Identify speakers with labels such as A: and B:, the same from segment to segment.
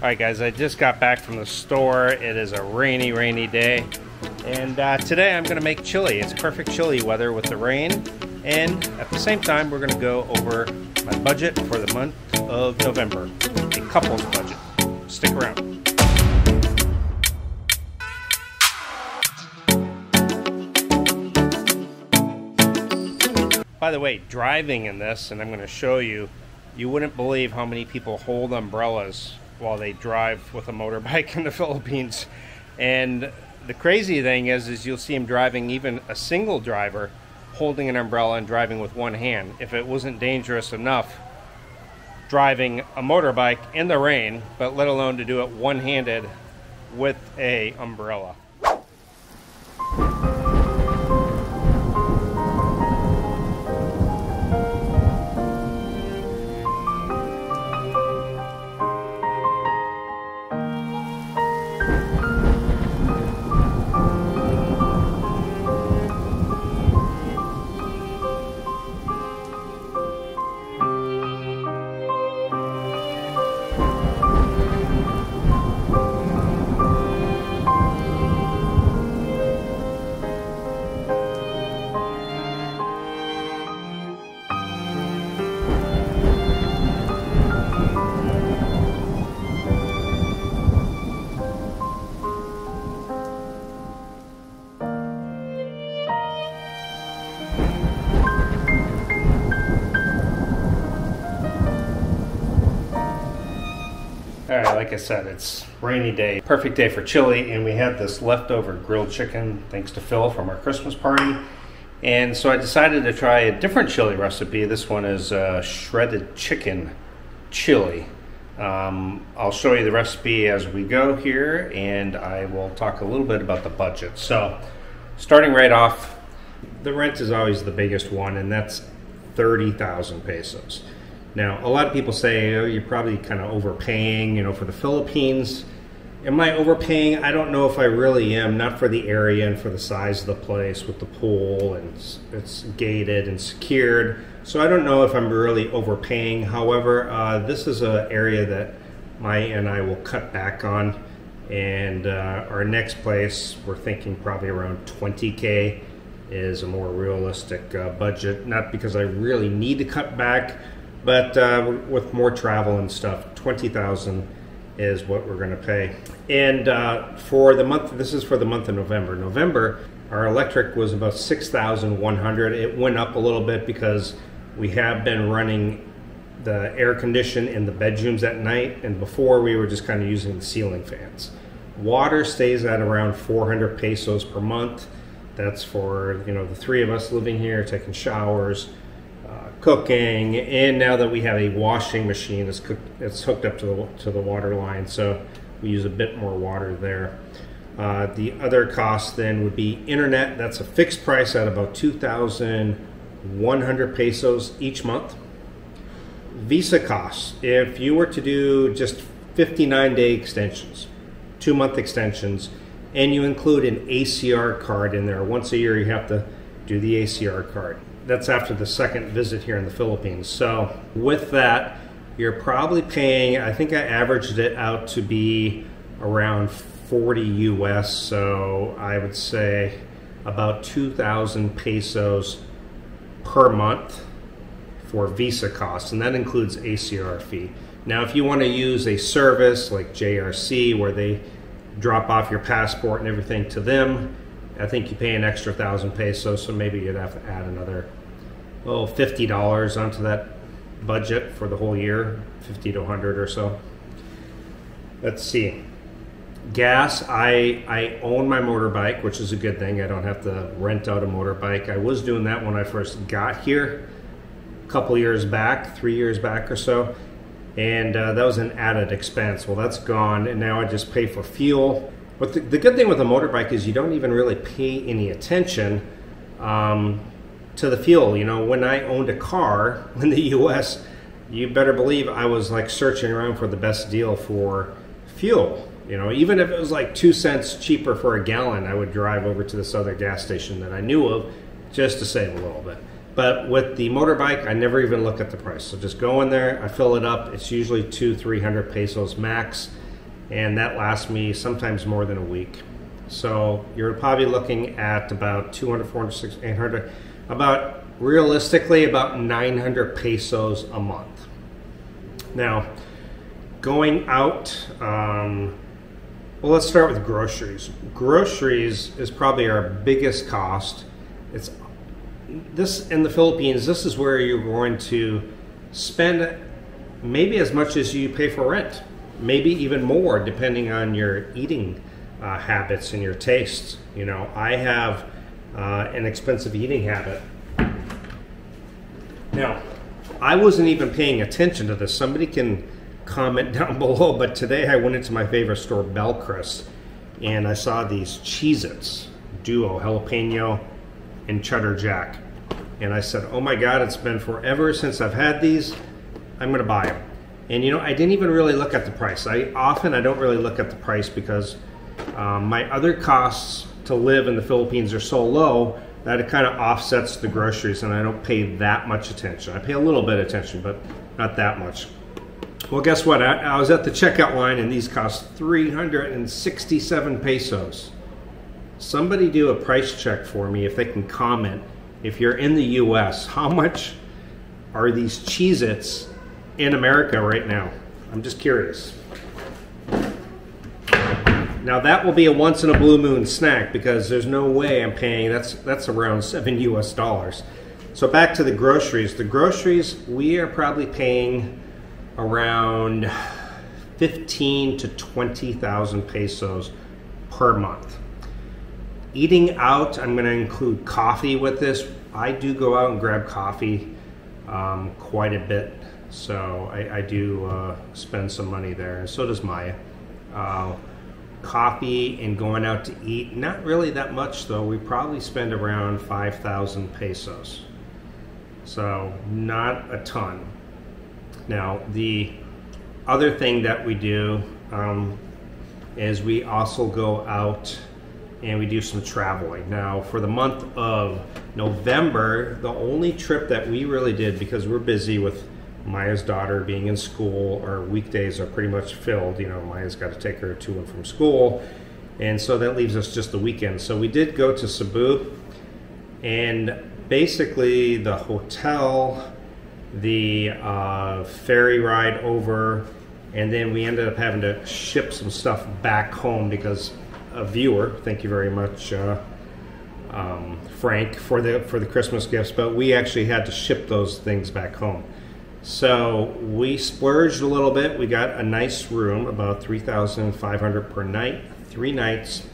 A: Alright guys, I just got back from the store. It is a rainy day. And today I'm going to make chili. It's perfect chili weather with the rain. And at the same time, we're going to go over my budget for the month of November. A couple's budget. Stick around. By the way, driving in this, and I'm going to show you, you wouldn't believe how many people hold umbrellas while they drive with a motorbike in the Philippines. And the crazy thing is you'll see them driving, even a single driver holding an umbrella and driving with one hand. If it wasn't dangerous enough driving a motorbike in the rain, but let alone to do it one-handed with a umbrella. Alright, like I said, it's a rainy day. Perfect day for chili, and we had this leftover grilled chicken, thanks to Phil, from our Christmas party. And so I decided to try a different chili recipe. This one is shredded chicken chili. I'll show you the recipe as we go here, and I will talk a little bit about the budget. So, starting right off, the rent is always the biggest one, and that's 30,000 pesos. Now, a lot of people say, oh, you're probably kind of overpaying, you know, for the Philippines. Am I overpaying? I don't know if I really am, not for the area and for the size of the place with the pool, and it's gated and secured. So I don't know if I'm really overpaying. However, this is an area that Maya and I will cut back on. And our next place, we're thinking probably around 20K is a more realistic budget. Not because I really need to cut back, but with more travel and stuff, 20,000 is what we're going to pay. And for the month, this is for the month of November. November, our electric was about 6,100. It went up a little bit because we have been running the air condition in the bedrooms at night, and before we were just kind of using the ceiling fans. Water stays at around 400 pesos per month. That's for, you know, the three of us living here, taking showers, cooking, and now that we have a washing machine, it's hooked up to the water line, so we use a bit more water there. The other cost then would be internet. That's a fixed price at about 2,100 pesos each month. Visa costs, if you were to do just 59-day extensions, 2-month extensions, and you include an ACR card in there, once a year you have to do the ACR card. That's after the second visit here in the Philippines. So with that, you're probably paying, I think I averaged it out to be around 40 US. So I would say about 2,000 pesos per month for Visa costs. And that includes ACR fee. Now, if you want to use a service like JRC where they drop off your passport and everything to them, I think you pay an extra 1,000 pesos, so maybe you'd have to add another $50 onto that budget for the whole year, 50 to 100 or so. Let's see. Gas, I own my motorbike, which is a good thing. I don't have to rent out a motorbike. I was doing that when I first got here a couple years back, 3 years back or so, and that was an added expense. Well, that's gone, and now I just pay for fuel. But the good thing with a motorbike is you don't even really pay any attention to the fuel. You know, when I owned a car in the US, you better believe I was like searching around for the best deal for fuel. You know, even if it was like 2 cents cheaper for a gallon, I would drive over to this other gas station that I knew of just to save a little bit. But with the motorbike, I never even look at the price. So just go in there, I fill it up. It's usually 200-300 pesos max. and that lasts me sometimes more than a week. So you're probably looking at about 200, 400, 600, 800, about realistically about 900 pesos a month. Now, going out, well, let's start with groceries. Groceries is probably our biggest cost. It's this in the Philippines. This is where you're going to spend maybe as much as you pay for rent, maybe even more, depending on your eating habits and your tastes. You know, I have an expensive eating habit. Now, I wasn't even paying attention to this. Somebody can comment down below, but today I went into my favorite store, Belcris, and I saw these Cheez-Its Duo Jalapeno and Cheddar Jack, and I said, oh my god, it's been forever since I've had these. I'm gonna buy them. And you know, I didn't even really look at the price. I don't really look at the price because my other costs to live in the Philippines are so low that it kind of offsets the groceries, and I don't pay that much attention. I pay a little bit of attention, but not that much. Well, guess what? I was at the checkout line, and these cost 367 pesos. Somebody do a price check for me if they can comment. If you're in the US, how much are these Cheez-Its in America right now? I'm just curious. Now that will be a once in a blue moon snack because there's no way I'm paying, that's around $7 US. So back to the groceries. The groceries, we are probably paying around 15 to 20,000 pesos per month. Eating out, I'm going to include coffee with this. I do go out and grab coffee quite a bit, so I do spend some money there, and so does Maya. Coffee and going out to eat, not really that much though. We probably spend around 5,000 pesos, so not a ton. Now the other thing that we do is we also go out and we do some traveling. Now for the month of November, the only trip that we really did, because we're busy with Maya's daughter being in school, our weekdays are pretty much filled. You know, Maya's got to take her to and from school, and so that leaves us just the weekend. So we did go to Cebu, and basically the hotel, the ferry ride over, and then we ended up having to ship some stuff back home because a viewer, thank you very much, Frank, for the Christmas gifts, but we actually had to ship those things back home. So we splurged a little bit. We got a nice room, about 3,500 per night, 3 nights.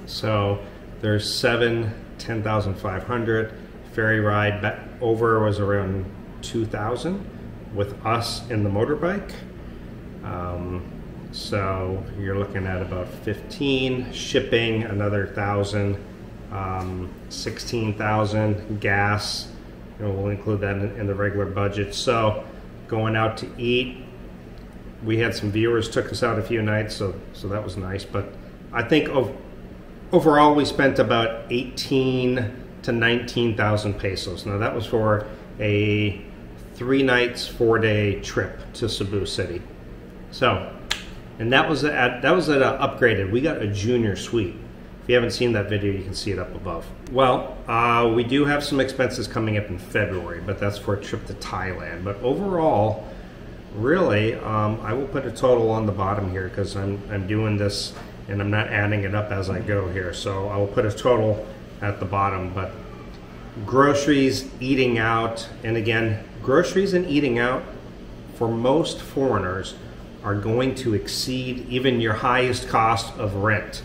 A: So there's 10,500. Ferry ride back over was around 2,000 with us in the motorbike. So you're looking at about 15, shipping another 1,000, 16,000, gas. You know, we'll include that in the regular budget. So going out to eat, we had some viewers took us out a few nights, so that was nice. But I think overall we spent about 18 to 19,000 pesos. Now that was for a 3 nights, 4-day trip to Cebu City. So, and that was upgraded. We got a junior suite. If you haven't seen that video, you can see it up above. Well, we do have some expenses coming up in February, but that's for a trip to Thailand. But overall, really, I will put a total on the bottom here because I'm doing this and I'm not adding it up as I go here. So I will put a total at the bottom. But groceries, eating out, and again, groceries and eating out for most foreigners are going to exceed even your highest cost of rent.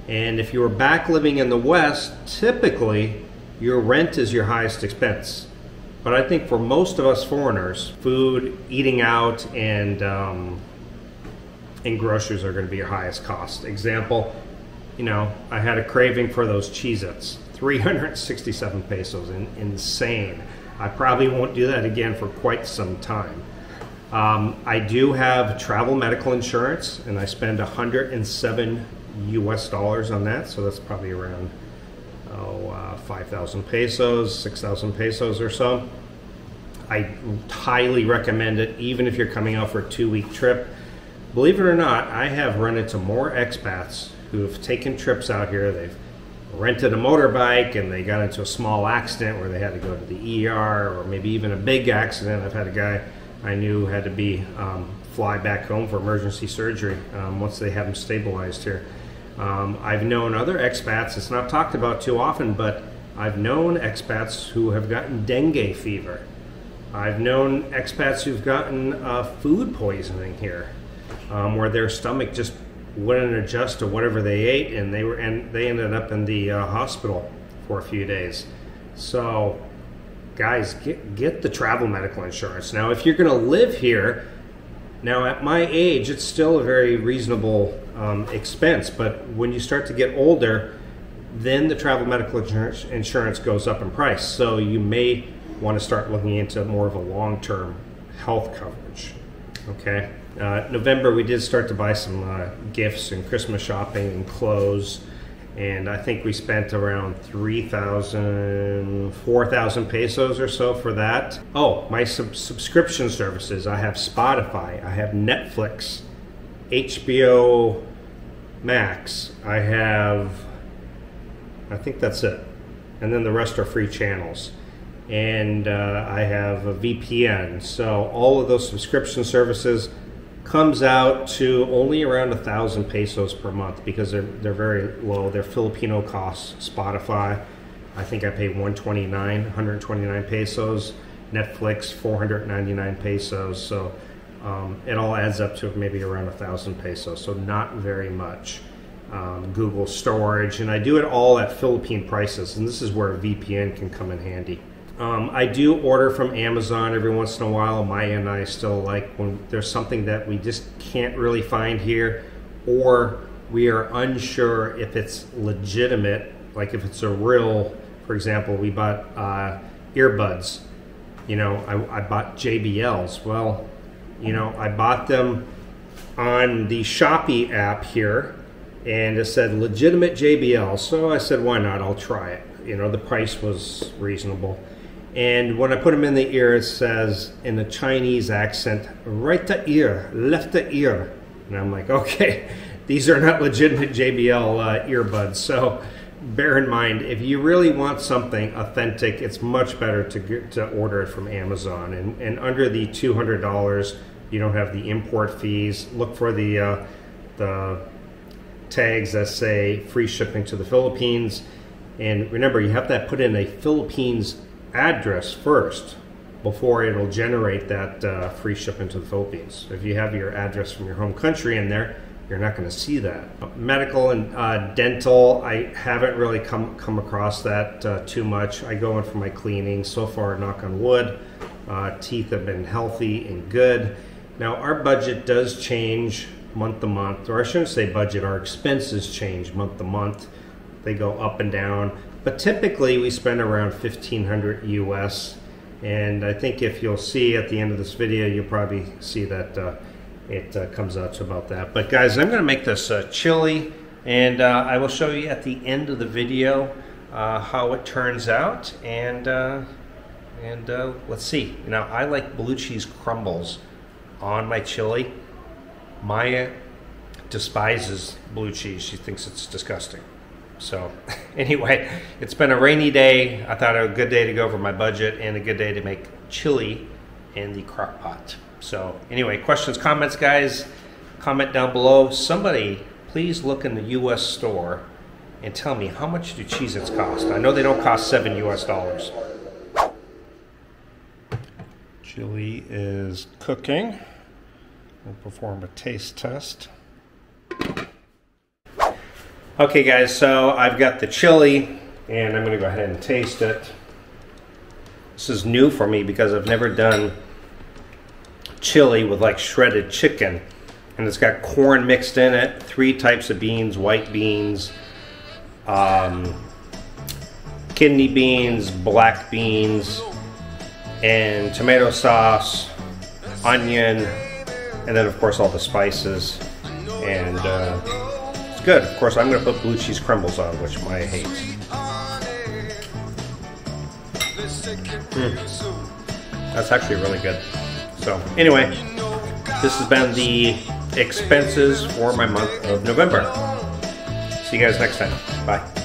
A: And if you're back living in the West, typically your rent is your highest expense. But I think for most of us foreigners, food, eating out, and groceries are going to be your highest cost. Example, you know, I had a craving for those Cheez-Its, 367 pesos, insane. I probably won't do that again for quite some time. I do have travel medical insurance, and I spend 107 US dollars on that, so that's probably around 5,000 pesos, 6,000 pesos or so. I highly recommend it, even if you're coming out for a 2-week trip. believe it or not, I have run into more expats who have taken trips out here. They've rented a motorbike and they got into a small accident where they had to go to the ER, or maybe even a big accident. I've had a guy I knew had to be fly back home for emergency surgery once they had him stabilized here. I've known other expats, it's not talked about too often, but I've known expats who have gotten dengue fever. I've known expats who've gotten food poisoning here, where their stomach just wouldn't adjust to whatever they ate, and they ended up in the hospital for a few days. So, guys, get the travel medical insurance. Now, if you're going to live here, now at my age, it's still a very reasonable expense, but when you start to get older, then the travel medical insurance goes up in price. So you may want to start looking into more of a long-term health coverage. Okay. November, we did start to buy some gifts and Christmas shopping and clothes, and I think we spent around 3,000, 4,000 pesos or so for that. Oh, my subscription services. I have Spotify, I have Netflix, HBO Max, I think that's it. And then the rest are free channels. And I have a VPN. So all of those subscription services comes out to only around 1,000 pesos per month, because they're very low. They're Filipino costs. Spotify, I think I pay 129 pesos. Netflix, 499 pesos. So it all adds up to maybe around 1,000 pesos. So not very much. Google storage, and I do it all at Philippine prices, and this is where a VPN can come in handy. I do order from Amazon every once in a while. Maya and I still like when there's something that we just can't really find here, or we are unsure if it's legitimate, like if it's a real, for example, we bought earbuds. You know, I bought JBLs. Well, you know, I bought them on the Shopee app here, and it said legitimate JBL. So I said, why not? I'll try it. You know, the price was reasonable. And when I put them in the ear, it says in a Chinese accent, right the ear, left the ear. And I'm like, okay, these are not legitimate JBL earbuds. So bear in mind, if you really want something authentic, it's much better to order it from Amazon. And under the $200, you don't have the import fees. Look for the tags that say free shipping to the Philippines. And remember, you have to put in a Philippines address first before it'll generate that free shipping to the Philippines. If you have your address from your home country in there, you're not going to see that. Medical and dental, I haven't really come across that too much. I go in for my cleaning. So far, knock on wood, teeth have been healthy and good. Now, our budget does change month to month, or I shouldn't say budget, our expenses change month to month. They go up and down, but typically we spend around 1,500 US, and I think if you'll see at the end of this video, you'll probably see that it comes out to about that. But guys, I'm going to make this chili, and I will show you at the end of the video how it turns out, and let's see. Now, I like blue cheese crumbles on my chili. Maya despises blue cheese. She thinks it's disgusting. So anyway, it's been a rainy day. I thought it was a good day to go over my budget and a good day to make chili in the crock pot. So anyway, questions, comments, guys, comment down below. Somebody, please look in the US store and tell me, how much do Cheez-Its cost? I know they don't cost $7 US. Chili is cooking. We'll perform a taste test. Okay guys, so I've got the chili and I'm going to go ahead and taste it. This is new for me because I've never done chili with like shredded chicken. And it's got corn mixed in it, 3 types of beans, white beans, kidney beans, black beans, and tomato sauce, onion, and then of course all the spices. And it's good. Of course, I'm going to put blue cheese crumbles on, which Maya hates. That's actually really good. So anyway, this has been the expenses for my month of November. See you guys next time. Bye.